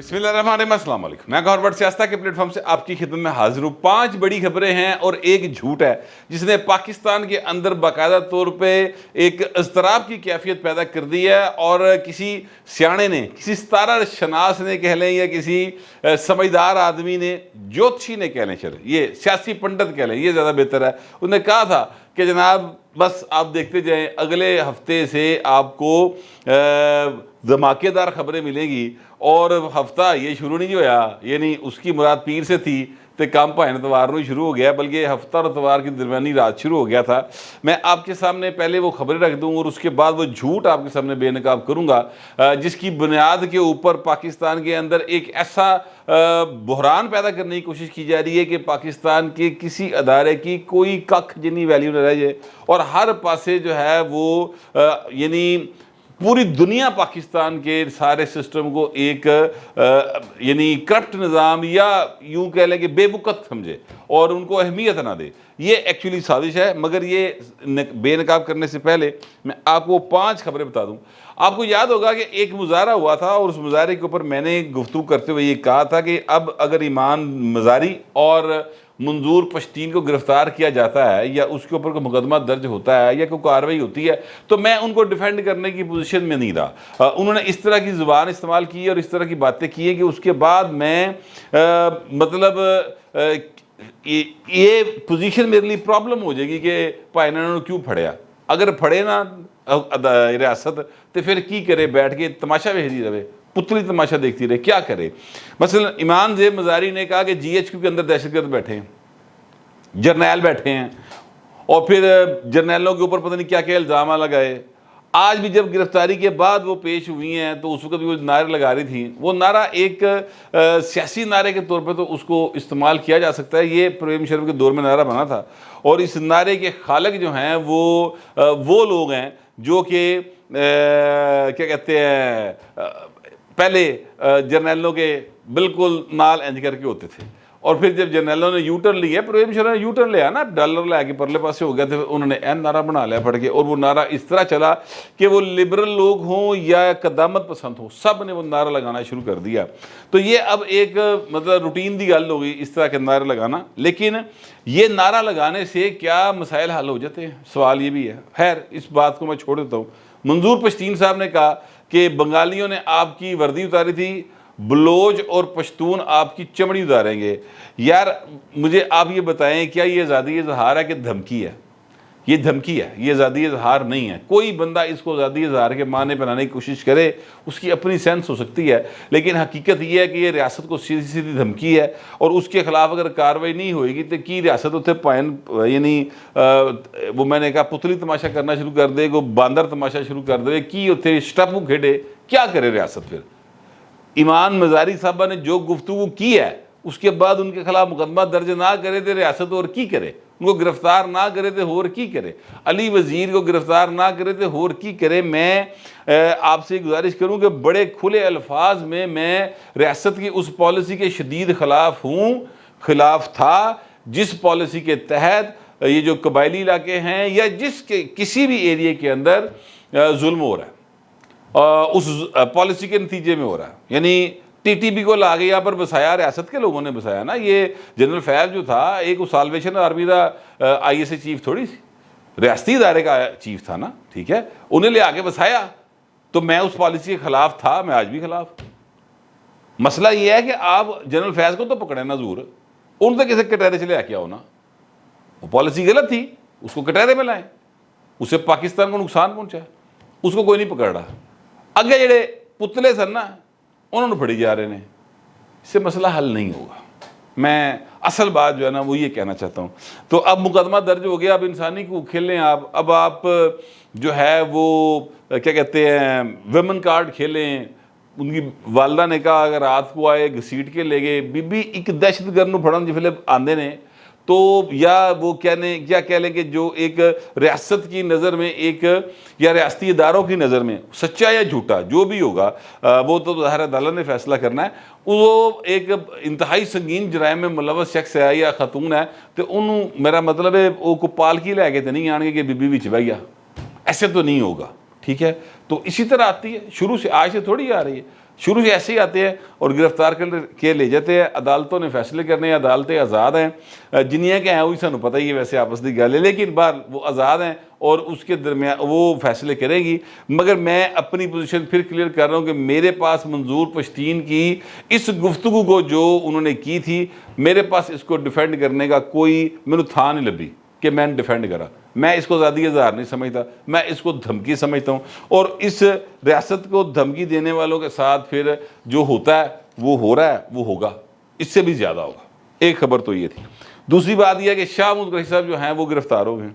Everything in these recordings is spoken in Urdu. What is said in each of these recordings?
بسم اللہ الرحمن الرحیم، السلام علیکم۔ میں گورنر سیاستہ کے پلیٹ فارم سے آپ کی خدمت میں حاضر ہوں۔ 5 بڑی خبریں ہیں اور ایک جھوٹ ہے جس نے پاکستان کے اندر باقاعدہ طور پہ ایک اضطراب کی کیفیت پیدا کر دی ہے، اور کسی سیانے نے، کسی ستارہ شناس نے کہہ لیں یا کسی سمجھدار آدمی نے، جوتشی نے کہہ لیں، چلیں یہ سیاسی پنڈت کہہ لیں، یہ زیادہ بہتر ہے، انہوں نے کہا تھا کہ جناب بس آپ دیکھتے جائیں، اگلے ہفتے سے آپ کو دھماکے دار خبریں ملیں گی، اور ہفتہ یہ شروع نہیں ہوا، یعنی اس کی مراد پیر سے تھی تو کام پہن اتوار نہیں شروع ہو گیا، بلکہ ہفتہ اور اتوار کی درمیانی رات شروع ہو گیا تھا۔ میں آپ کے سامنے پہلے وہ خبریں رکھ دوں اور اس کے بعد وہ جھوٹ آپ کے سامنے بے نقاب کروں گا جس کی بنیاد کے اوپر پاکستان کے اندر ایک ایسا بحران پیدا کرنے کی کوشش کی جا رہی ہے کہ پاکستان کے کسی ادارے کی کوئی ککھ جنی ویلیو نہ رہ جائے، اور ہر پاسے جو ہے وہ یعنی پوری دنیا پاکستان کے سارے سسٹم کو ایک یعنی کرپٹ نظام یا یوں کہہ لیں کہ بے بکت سمجھے اور ان کو اہمیت نہ دے۔ یہ ایکچولی سازش ہے، مگر یہ بے نقاب کرنے سے پہلے میں آپ کو 5 خبریں بتا دوں۔ آپ کو یاد ہوگا کہ ایک مظاہرہ ہوا تھا، اور اس مظاہرے کے اوپر میں نے گفتگو کرتے ہوئے یہ کہا تھا کہ اب اگر ایمان مزاری اور منظور پشتین کو گرفتار کیا جاتا ہے یا اس کے اوپر کوئی مقدمہ درج ہوتا ہے یا کوئی کارروائی ہوتی ہے تو میں ان کو ڈیفینڈ کرنے کی پوزیشن میں نہیں رہا۔ انہوں نے اس طرح کی زبان استعمال کی اور اس طرح کی باتیں کی ہیں کہ اس کے بعد میں مطلب یہ پوزیشن میرے لیے پرابلم ہو جائے گی کہ بھائی انہوں نے کیوں پھڑیا۔ اگر پھڑے نا ریاست تو پھر کی کرے، بیٹھ کے تماشا ویکھدی رہے، پتلی تماشا دیکھتی رہے، کیا کرے؟ مثلا ایمان زیب مزاری نے کہا کہ جی ایچ کیو کے اندر دہشت گرد بیٹھے ہیں، جرنیل بیٹھے ہیں، اور پھر جرنیلوں کے اوپر پتہ نہیں کیا کیا الزامات لگائے۔ آج بھی جب گرفتاری کے بعد وہ پیش ہوئی ہیں تو اس وقت بھی وہ نعرے لگا رہی تھیں، وہ نعرہ ایک سیاسی نعرے کے طور پہ تو اس کو استعمال کیا جا سکتا ہے، یہ پرویز مشرف کے دور میں نعرہ بنا تھا، اور اس نعرے کے خالق جو ہیں وہ لوگ ہیں جو کہ کیا کہتے ہیں پہلے جرنیلوں کے بالکل نال انج کر کے ہوتے تھے، اور پھر جب جرنیلوں نے یو ٹرن لیا، پرویز مشرف نے یو ٹرن لیا نا، ڈالر لے کے پرلے پاس سے ہو گیا تھے، انہوں نے این نعرہ بنا لیا پڑھ کے، اور وہ نعرہ اس طرح چلا کہ وہ لبرل لوگ ہوں یا قدامت پسند ہوں، سب نے وہ نعرہ لگانا شروع کر دیا۔ تو یہ اب ایک مطلب روٹین دی گل ہو گئی اس طرح کے نعرے لگانا، لیکن یہ نعرہ لگانے سے کیا مسائل حل ہو جاتے ہیں؟ سوال یہ بھی ہے۔ خیر اس بات کو میں چھوڑ دیتا ہوں۔ منظور پشتین صاحب نے کہا کہ بنگالیوں نے آپ کی وردی اتاری تھی، بلوچ اور پشتون آپ کی چمڑی اتاریں گے۔ یار مجھے آپ یہ بتائیں، کیا یہ آزادی اظہار ہے کہ دھمکی ہے؟ یہ دھمکی ہے، یہ آزادی اظہار نہیں ہے۔ کوئی بندہ اس کو آزادی اظہار کے معنی بنانے کی کوشش کرے، اس کی اپنی سینس ہو سکتی ہے، لیکن حقیقت یہ ہے کہ یہ ریاست کو سیدھی سیدھی دھمکی ہے، اور اس کے خلاف اگر کارروائی نہیں ہوئے گی تو کی ریاست اتنے پائن یعنی وہ میں نے کہا پتلی تماشا کرنا شروع کر دے، کو باندر تماشا شروع کر دے، کی اتنے اسٹیپو کھیڑے، کیا کرے ریاست پھر؟ ایمان مزاری صاحبہ نے جو گفتگو کی ہے اس کے بعد ان کے خلاف مقدمہ درج نہ کرے تو ریاست اور کی کرے، ان کو گرفتار نہ کرے تو اور کی کرے، علی وزیر کو گرفتار نہ کرے تو اور کی کرے۔ میں آپ سے گزارش کروں کہ بڑے کھلے الفاظ میں ریاست کی اس پالیسی کے شدید خلاف ہوں، خلاف تھا جس پالیسی کے تحت یہ جو قبائلی علاقے ہیں یا جس کے کسی بھی ایریے کے اندر ظلم ہو رہا ہے، اس پالیسی کے نتیجے میں ہو رہا ہے۔ یعنی ٹی ٹی بی کو لا کے یہاں پر بسایا، ریاست کے لوگوں نے بسایا نا۔ یہ جنرل فیض جو تھا ایک salvation army the I S A chief تھوڑی سی، ریاستی ادارے کا چیف تھا نا، ٹھیک ہے، انہیں لے آگے بسایا۔ تو میں اس پالیسی کے خلاف تھا، میں آج بھی خلاف۔ مسئلہ یہ ہے کہ آپ جنرل فیض کو تو پکڑے نا ضرور، ان سے کسی کٹہرے سے لے کے آؤ نا، وہ پالیسی غلط تھی، اس کو کٹہرے میں لائیں، اس سے پاکستان کو نقصان پہنچا ہے، اس کو کوئی نہیں پکڑ رہا۔ اگے جڑے پتلے سن نا انہوں نے پھڑی جا رہے ہیں، اس سے مسئلہ حل نہیں ہوگا۔ میں اصل بات جو ہے نا وہ یہ کہنا چاہتا ہوں۔ تو اب مقدمہ درج ہو گیا، اب انسانی کو کھیلیں اب آپ جو ہے وہ کیا کہتے ہیں ویمن کارڈ کھیلیں۔ ان کی والدہ نے کہا اگر رات کو آئے گھسیٹ کے لے گئے، بی بی ایک دہشت گرد نو پھڑن جس ویلے آندے نے تو یا وہ کیا کہہ لیں کہ جو ایک ریاست کی نظر میں ایک یا ریاستی اداروں کی نظر میں سچا یا جھوٹا جو بھی ہوگا وہ تو ظاہر عدالت نے فیصلہ کرنا ہے، وہ ایک انتہائی سنگین جرائم میں ملوث شخص ہے یا خاتون ہے تو انہوں میرا مطلب ہے وہ کو پالکی لے کے تو نہیں آن گے کہ بی بی وچ بھیا، ایسے تو نہیں ہوگا، ٹھیک ہے۔ تو اسی طرح آتی ہے، شروع سے آج سے تھوڑی آ رہی ہے۔ شروع سے ایسے ہی آتے ہیں اور گرفتار کے لے جاتے ہیں. عدالتوں نے فیصلے کرنے ہیں, عدالتیں آزاد ہیں, جنیا کے ہیں وہی سانوں پتہ ہی ہے ویسے آپس کی گل ہے, لیکن بار وہ آزاد ہیں اور اس کے درمیان وہ فیصلے کرے گی. مگر میں اپنی پوزیشن پھر کلیئر کر رہا ہوں کہ میرے پاس منظور پشتین کی اس گفتگو کو جو انہوں نے کی تھی, میرے پاس اس کو ڈیفینڈ کرنے کا کوئی میرے تھا نہیں لبھی کہ میں نے ڈیفینڈ کرا. میں اس کو ذاتی اظہار نہیں سمجھتا, میں اس کو دھمکی سمجھتا ہوں, اور اس ریاست کو دھمکی دینے والوں کے ساتھ پھر جو ہوتا ہے وہ ہو رہا ہے, وہ ہوگا, اس سے بھی زیادہ ہوگا. ایک خبر تو یہ تھی. دوسری بات یہ ہے کہ شاہ محمود قریشی صاحب جو ہیں وہ گرفتار ہو گئے ہیں.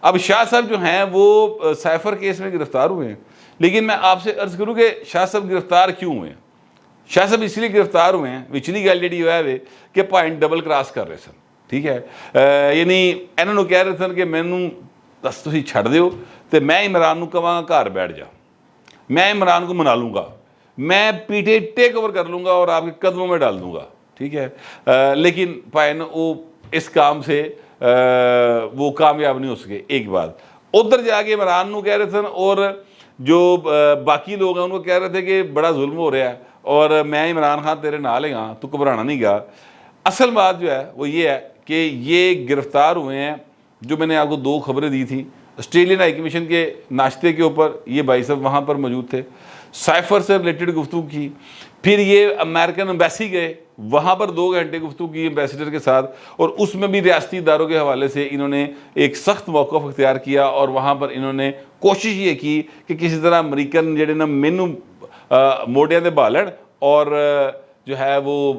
اب شاہ صاحب جو ہیں وہ سائفر کیس میں گرفتار ہوئے ہیں, لیکن میں آپ سے عرض کروں کہ شاہ صاحب گرفتار کیوں ہوئے ہیں؟ شاہ صاحب اس لیے گرفتار ہوئے ہیں, وچلی گل جی ہے کہ پوائنٹ ڈبل کراس کر رہے سن. ٹھیک ہے, یعنی انہوں کہہ رہے تھے کہ مینوں دس تسی چھڑ دیو تو میں عمران نو کہاں گا گھر بیٹھ جا, میں عمران کو منا لوں گا, میں P T I take over کر لوں گا اور آپ کے قدموں میں ڈال دوں گا. ٹھیک ہے, لیکن پائن وہ اس کام سے وہ کامیاب نہیں ہو سکے. ایک بات ادھر جا کے عمران نو کہہ رہے تھے اور جو باقی لوگ ہیں ان کو کہہ رہے تھے کہ بڑا ظلم ہو رہا ہے اور میں عمران خان تیرے نال ہاں, تو گھبرانا نہیں گا. اصل بات جو ہے وہ یہ ہے کہ یہ گرفتار ہوئے ہیں. جو میں نے آپ کو دو خبریں دی تھیں, آسٹریلین ہائی کمیشن کے ناشتے کے اوپر یہ بھائی صاحب وہاں پر موجود تھے, سائفر سے ریلیٹڈ گفتگو کی. پھر یہ امریکن امبیسی گئے, وہاں پر 2 گھنٹے گفتگو کی امبیسیڈر کے ساتھ, اور اس میں بھی ریاستی اداروں کے حوالے سے انہوں نے ایک سخت موقف اختیار کیا, اور وہاں پر انہوں نے کوشش یہ کی کہ کسی طرح امریکن جڑے نا مینوں موڈیاں دے بالن اور جو ہے وہ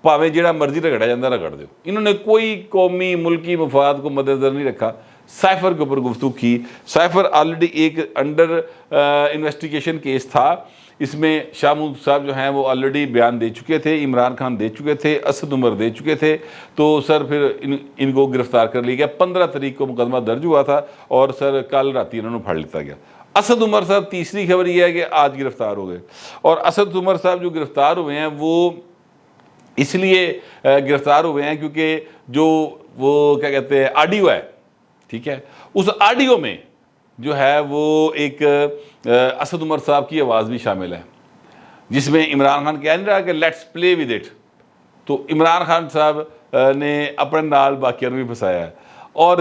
پاویں جڑا مرضی رگڑا جاندہ رگڑ دیو. انہوں نے کوئی قومی ملکی مفاد کو مد نظر نہیں رکھا. سائفر کے اوپر گفتگو کی. سائفر آلریڈی ایک انڈر انویسٹیگیشن کیس تھا, اس میں شاہ محمود صاحب جو ہیں وہ آلریڈی بیان دے چکے تھے, عمران خان دے چکے تھے, اسد عمر دے چکے تھے. تو سر پھر ان کو گرفتار کر لیا گیا. 15 تاریخ کو مقدمہ درج ہوا تھا اور سر کل راتی انہوں نے پھاڑ لیتا گیا. اسد عمر صاحب تیسری خبر یہ ہے کہ آج گرفتار ہو گئے, اور اسد عمر صاحب جو گرفتار ہوئے ہیں وہ اس لیے گرفتار ہوئے ہیں کیونکہ جو وہ کیا کہتے ہیں آڈیو ہے, ٹھیک ہے, اس آڈیو میں جو ہے وہ ایک اسد عمر صاحب کی آواز بھی شامل ہے, جس میں عمران خان کہہ نہیں رہا کہ لیٹس پلے ود اٹ. تو عمران خان صاحب نے اپنے نال باقیوں بھی پھنسایا ہے. اور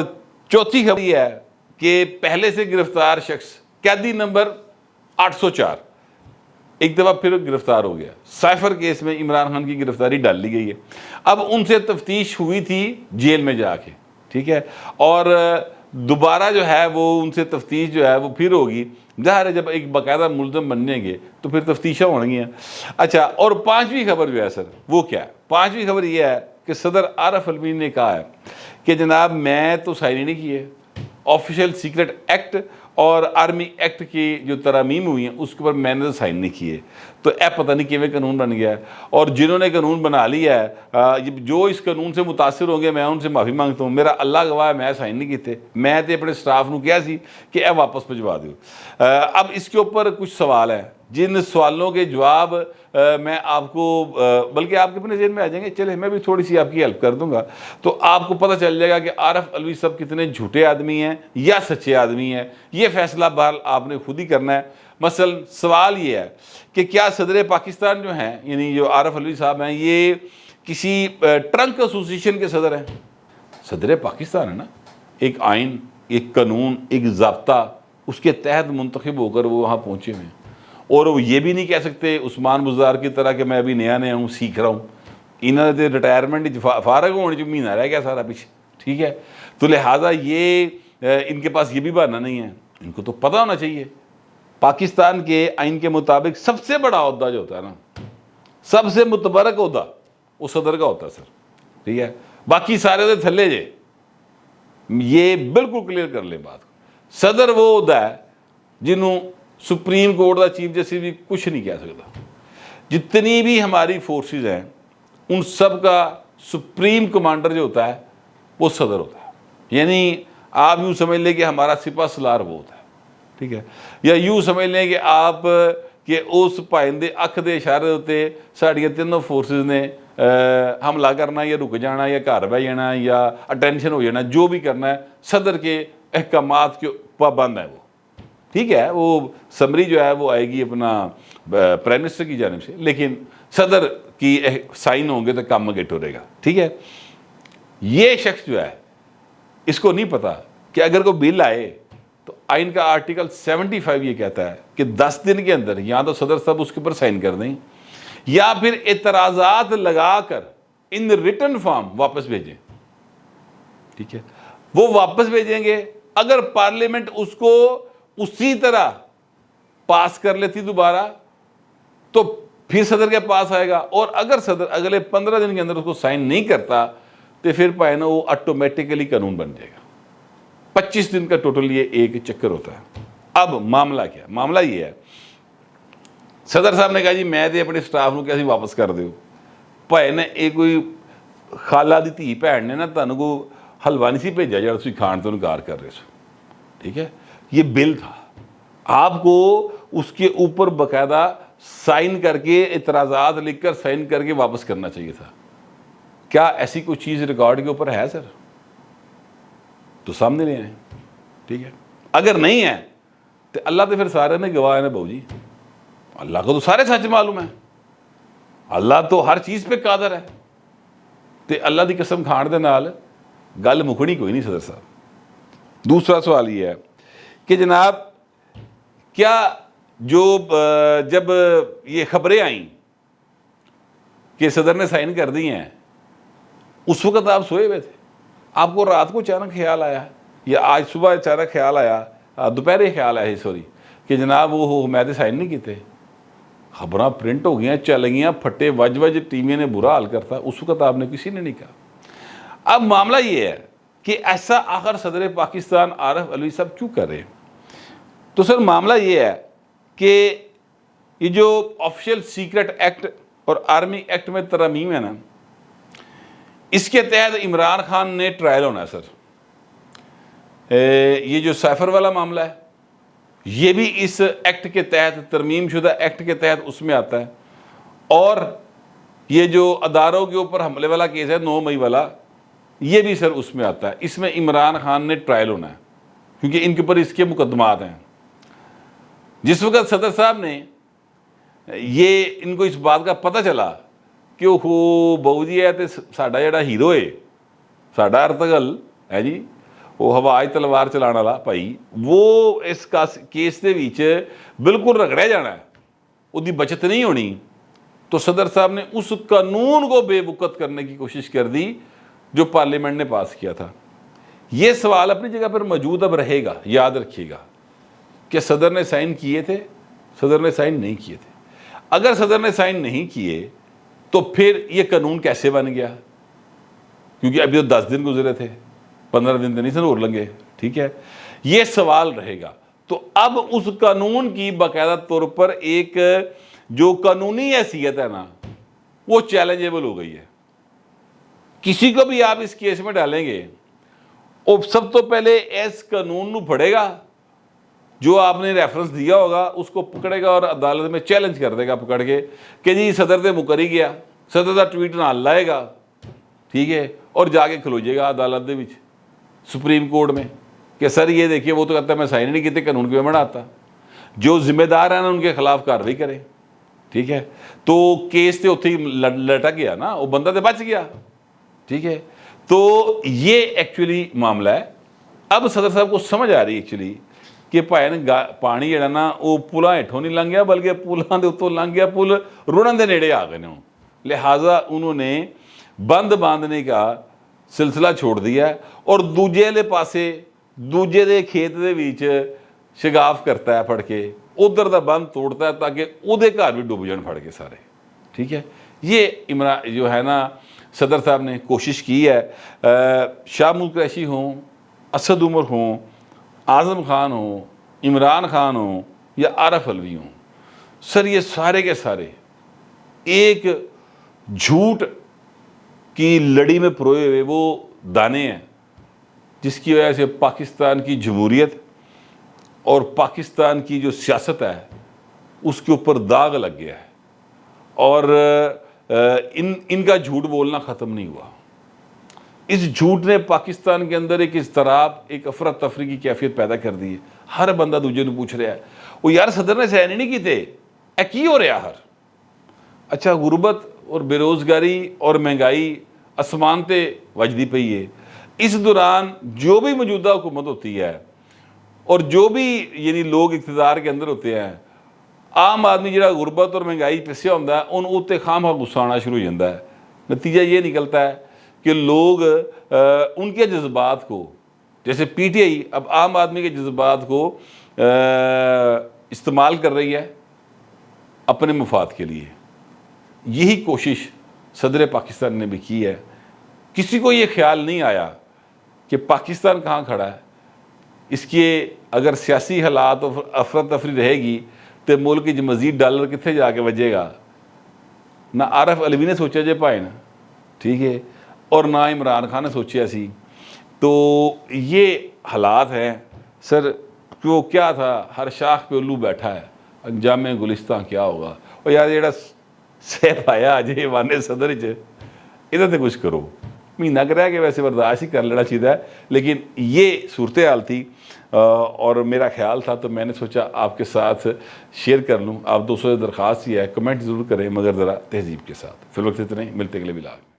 چوتھی خبر یہ ہے کہ پہلے سے گرفتار شخص قیدی نمبر 804 ایک دفعہ پھر گرفتار ہو گیا. سائفر کیس میں عمران خان کی گرفتاری ڈال لی گئی ہے. اب ان سے تفتیش ہوئی تھی جیل میں جا کے, ٹھیک ہے, اور دوبارہ جو ہے وہ ان سے تفتیش جو ہے وہ پھر ہوگی. ظاہر ہے جب ایک باقاعدہ ملزم بننے گے تو پھر تفتیشیں ہونگی ہیں. اچھا, اور 5ویں خبر جو ہے سر وہ کیا ہے؟ 5ویں خبر یہ ہے کہ صدر عارف علوی نے کہا ہے کہ جناب میں تو سائن ہی نہیں کیے, آفیشل سیکرٹ ایکٹ اور آرمی ایکٹ کی جو ترامیم ہوئی ہیں اس کے اوپر میں نے سائن نہیں کیے. تو اے پتہ نہیں کیویں قانون بن گیا ہے, اور جنہوں نے قانون بنا لیا ہے جو اس قانون سے متاثر ہوں گے میں ان سے معافی مانگتا ہوں. میرا اللہ گواہ ہے میں سائن نہیں کیتے, میں تے اپنے سٹاف نو کیا سی کہ اے واپس بھجوا دیو. اب اس کے اوپر کچھ سوال ہیں, جن سوالوں کے جواب میں آپ کو بلکہ آپ کے اپنے ذہن میں آ جائیں گے, چلے میں بھی تھوڑی سی آپ کی ہیلپ کر دوں گا تو آپ کو پتہ چل جائے گا کہ عارف علوی صاحب کتنے جھوٹے آدمی ہیں یا سچے آدمی ہیں. یہ فیصلہ بہرحال آپ نے خود ہی کرنا ہے. مثلا سوال یہ ہے کہ کیا صدر پاکستان جو ہیں یعنی جو عارف علوی صاحب ہیں یہ کسی ٹرنک ایسوسیشن کے صدر ہیں؟ صدر پاکستان ہے نا, ایک آئین, ایک قانون, ایک ضابطہ, اس کے تحت منتخب ہو کر وہ وہاں پہنچے ہوئے ہیں. اور وہ یہ بھی نہیں کہہ سکتے عثمان بزدار کی طرح کہ میں ابھی نیا ہوں, سیکھ رہا ہوں. انہوں نے ریٹائرمنٹ فارغ ہونے جو مہینہ رہ گیا سارا پیچھے, ٹھیک ہے. تو لہٰذا یہ ان کے پاس یہ بھی بہانہ نہیں ہے, ان کو تو پتہ ہونا چاہیے. پاکستان کے آئین کے مطابق سب سے بڑا عہدہ جو ہوتا ہے نا, سب سے متبرک عہدہ وہ صدر کا ہوتا ہے سر, ٹھیک ہے. باقی سارے دے تھلے جے, یہ بالکل کلیئر کر لیں بات. صدر وہ عہدہ ہے جنہوں سپریم کورٹ کا چیف جسٹس بھی کچھ نہیں کہہ سکتا. جتنی بھی ہماری فورسز ہیں ان سب کا سپریم کمانڈر جو ہوتا ہے وہ صدر ہوتا ہے. یعنی آپ یوں سمجھ لیں کہ ہمارا سپہ سالار وہ ہوتا ہے, ٹھیک ہے, یا یوں سمجھ لیں کہ آپ کہ اس پائندے اکھ دے اشارے ہوتے ساڑھیاں تینوں فورسز نے حملہ کرنا یا رک جانا یا گھر بہ جانا یا اٹینشن ہو جانا, جو بھی کرنا ہے صدر کے احکامات کے پابند ہے وہ. ٹھیک ہے، وہ سمری جو ہے وہ آئے گی اپنا پرائم منسٹر کی جانب سے، لیکن صدر کی سائن ہوں گے تو کام گیٹ ہو رہے گا. ٹھیک ہے، یہ شخص جو ہے اس کو نہیں پتا کہ اگر کوئی بل آئے تو آئین کا آرٹیکل 75 یہ کہتا ہے کہ 10 دن کے اندر یا تو صدر صاحب اس کے اوپر سائن کر دیں یا پھر اعتراضات لگا کر ان ریٹن فارم واپس بھیجیں. ٹھیک ہے، وہ واپس بھیجیں گے. اگر پارلیمنٹ اس کو اسی طرح پاس کر لیتی دوبارہ تو پھر صدر کے پاس آئے گا، اور اگر صدر اگلے 15 دن کے اندر اس کو سائن نہیں کرتا تو پھر پائے وہ آٹومیٹیکلی قانون بن جائے گا. 25 دن کا ٹوٹل یہ ایک چکر ہوتا ہے. اب معاملہ کیا؟ معاملہ یہ ہے، صدر صاحب نے کہا جی میں تے اپنے سٹاف نو کیسے واپس کر دیو. بھائی نے ایک کوئی خالہ دی دھی بھن نے نا تانوں کو حلوہ نہیں سی بھیجا جڑا تسی کھان تو انکار کر رہے سو. ٹھیک ہے، یہ بل تھا، آپ کو اس کے اوپر باقاعدہ سائن کر کے اعتراضات لکھ کر سائن کر کے واپس کرنا چاہیے تھا. کیا ایسی کوئی چیز ریکارڈ کے اوپر ہے سر؟ تو سامنے لے آئیں. ٹھیک ہے، اگر نہیں ہے تو اللہ تو پھر سارے نے گواہ ہے نا بہو جی، اللہ کو تو سارے سچ معلوم ہے، اللہ تو ہر چیز پہ قادر ہے. تو اللہ دی قسم کھان دے نال گل مکھنی کوئی نہیں صدر صاحب. دوسرا سوال یہ ہے کہ جناب کیا جو جب یہ خبریں آئیں کہ صدر نے سائن کر دی ہیں اس وقت آپ سوئے ہوئے تھے؟ آپ کو رات کو اچانک خیال آیا یا آج صبح اچانک خیال آیا، دوپہرے خیال آیا سوری، کہ جناب وہ میں نے سائن نہیں کیتے؟ خبراں پرنٹ ہو گئیں، چل گئیں، پھٹے وج ٹی وی نے برا حال کرتا، اس وقت آپ نے کسی نے نہیں کہا. اب معاملہ یہ ہے کہ ایسا آخر صدر پاکستان عارف علوی صاحب کیوں کر رہے ہیں؟ تو سر معاملہ یہ ہے کہ یہ جو آفیشل سیکرٹ ایکٹ اور آرمی ایکٹ میں ترامیم ہے نا، اس کے تحت عمران خان نے ٹرائل ہونا ہے سر. یہ جو سائفر والا معاملہ ہے یہ بھی اس ایکٹ کے تحت، ترمیم شدہ ایکٹ کے تحت اس میں آتا ہے. اور یہ جو اداروں کے اوپر حملے والا کیس ہے 9 مئی والا، یہ بھی سر اس میں آتا ہے. اس میں عمران خان نے ٹرائل ہونا ہے کیونکہ ان کے اوپر اس کے مقدمات ہیں. جس وقت صدر صاحب نے یہ ان کو اس بات کا پتہ چلا کہ وہ بہو جی ہے تو ساڈا جڑا ہیرو ہے، ساڈا ارطغرل ہے جی، وہ ہوائی تلوار چلانے والا بھائی، وہ اس کیس دے وچ بالکل رگڑیا جانا ہے، وہ دی بچت نہیں ہونی. تو صدر صاحب نے اس قانون کو بے وقت کرنے کی کوشش کر دی جو پارلیمنٹ نے پاس کیا تھا. یہ سوال اپنی جگہ پر موجود اب رہے گا. یاد رکھیے گا کہ صدر نے سائن کیے تھے، صدر نے سائن نہیں کیے تھے. اگر صدر نے سائن نہیں کیے تو پھر یہ قانون کیسے بن گیا؟ کیونکہ ابھی تو 10 دن گزرے تھے، 15 دن تو نہیں سر اور لنگے. ٹھیک ہے، یہ سوال رہے گا. تو اب اس قانون کی باقاعدہ طور پر ایک جو قانونی حیثیت ہے نا وہ چیلنجیبل ہو گئی ہے. کسی کو بھی آپ اس کیس میں ڈالیں گے اور سب تو پہلے اس قانون نو پڑھے گا، جو آپ نے ریفرنس دیا ہوگا اس کو پکڑے گا اور عدالت میں چیلنج کر دے گا پکڑ کے کہ جی صدر تے مکر ہی گیا، صدر دا ٹویٹ نال لائے گا. ٹھیک ہے، اور جا کے کھلو جائے گا عدالت دے وچ سپریم کورٹ میں کہ سر یہ دیکھیے وہ تو کہتا ہے میں سائن نہیں کیتے، قانون کیوں بناتا. جو ذمہ دار ہیں نا ان کے خلاف کارروائی کریں. ٹھیک ہے، تو کیس تے اتھے ہی لٹک گیا نا، وہ بندہ تے بچ گیا. ٹھیک ہے، تو یہ ایکچولی معاملہ ہے. اب صدر صاحب کو سمجھ آ رہی ایکچولی کہ بھائی نے پانی جڑا نا وہ پلاں ہیٹھوں نہیں لنگھ گیا بلکہ پلاں دے اتوں لنگھ گیا، پل رڑن دے نیڑے آ گئے نے. لہٰذا انہوں نے بند باندھنے کا سلسلہ چھوڑ دیا ہے اور دوجے لے پاسے دوجے دے کھیت دے ویچ شگاف کرتا ہے پھڑ کے، ادھر دا بند توڑتا ہے تاکہ او دے گھر بھی ڈوب جان پھڑ کے سارے. ٹھیک ہے، یہ عمران جو ہے نا صدر صاحب نے کوشش کی ہے. شاہ ملک قریشی ہوں، اسد عمر ہوں، اعظم خان ہوں، عمران خان ہوں یا عارف علوی ہوں، سر یہ سارے کے سارے ایک جھوٹ کی لڑی میں پروئے ہوئے وہ دانے ہیں جس کی وجہ سے پاکستان کی جمہوریت اور پاکستان کی جو سیاست ہے اس کے اوپر داغ لگ گیا ہے اور ان کا جھوٹ بولنا ختم نہیں ہوا. اس جھوٹ نے پاکستان کے اندر ایک اضطراب، ایک افراتفری کی کیفیت پیدا کر دی ہے. ہر بندہ دوجے نو پوچھ رہا ہے وہ یار صدر نے سائن نہیں کیتے، اے کی ہو رہا ہر. اچھا غربت اور بے روزگاری اور مہنگائی اسمان تے وجدی پئی ہے. اس دوران جو بھی موجودہ حکومت ہوتی ہے اور جو بھی یعنی لوگ اقتدار کے اندر ہوتے ہیں، عام آدمی جڑا غربت اور مہنگائی پسیا ہوتا ہے ان اتنے خام خواہ غصہ آنا شروع ہو جاتا ہے. نتیجہ یہ نکلتا ہے کہ لوگ ان کے جذبات کو، جیسے پی ٹی آئی اب عام آدمی کے جذبات کو استعمال کر رہی ہے اپنے مفاد کے لیے. یہی کوشش صدر پاکستان نے بھی کی ہے. کسی کو یہ خیال نہیں آیا کہ پاکستان کہاں کھڑا ہے. اس کے اگر سیاسی حالات اور افراتفری رہے گی تو ملک کی مزید ڈالر کتنے جا کے بجے گا. نہ عارف علوی نے سوچا جے پائے نا، ٹھیک ہے، اور نہ عمران خان نے سوچیا سی. تو یہ حالات ہیں سر. وہ کیا تھا، ہر شاخ پہ الو بیٹھا ہے، انجام گلستان کیا ہوگا. اور یار جیڑا سیف آیا اجے وانے صدر چ ادھر تے کچھ کرو. مہینہ کرا کہ ویسے برداشت ہی کر لینا چاہیے، لیکن یہ صورتحال تھی اور میرا خیال تھا تو میں نے سوچا آپ کے ساتھ شیئر کر لوں. آپ دوستوں سے درخواست یہ ہے کمنٹ ضرور کریں مگر ذرا تہذیب کے ساتھ. فی الوقت اتنے ہی، ملتے اگلے ولاگ.